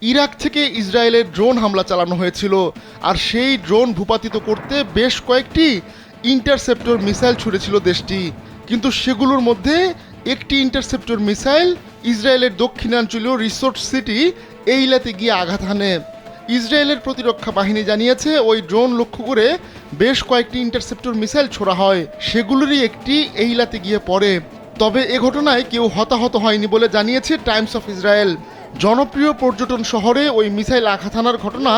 Iraq থেকে ইসরায়েলের drone হামলা চালানো হয়েছিল, আর সেই ড্রোন ভূপাতিত করতে বেশ কয়েকটি ইন্টারসেপ্টর মিসাইল ছুড়েছিল দেশটি। কিন্তু সেগুলোর মধ্যে একটি ইন্টারসেপ্টর মিসাইল ইসরায়েলের দক্ষিণাঞ্চলীয় রিসোর্ট সিটি এইলাতে গিয়ে আঘাত হানে। ইসরায়েলের প্রতিরক্ষা বাহিনী জানিয়েছে ওই ড্রোন লক্ষ্য করে বেশ কয়েকটি ইন্টারসেপ্টর মিসাইল ছোড়া হয়, সেগুলোরই একটি এইলাতে গিয়ে পড়ে। তবে এ ঘটনায় কেউ হতাহত হয়নি বলে জানিয়েছে টাইমস অফ ইসরায়েল। জনপ্রিয় পর্যটন শহরে ওই মিসাইল আঘাত হানার ঘটনা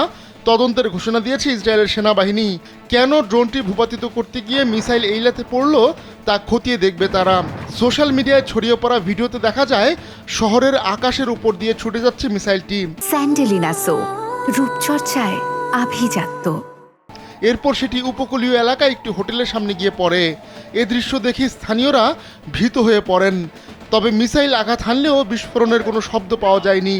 তদন্তের ঘোষণা দিয়েছে ইসরায়েলের সেনাবাহিনী। কেন ড্রোনটি ভূপাতিত করতে গিয়ে মিসাইল এইলাতে পড়ল তা খতিয়ে দেখবে তারা। সোশ্যাল মিডিয়ায় ছড়িয়ে পড়া ভিডিওতে দেখা যায় শহরের আকাশের উপর দিয়ে ছুটে যাচ্ছে মিসাইলটি। স্যান্ডেলিনা সো, রূপচর্চায় আভিজাত্য। এরপর সেটি উপকূলীয় এলাকায় একটি হোটেলের সামনে গিয়ে পড়ে। এ দৃশ্য দেখে স্থানীয়রা ভীত হয়ে পড়েন। তবে মিসাইল আঘাত হানলেও বিস্ফোরণের কোনো শব্দ পাওয়া যায়নি।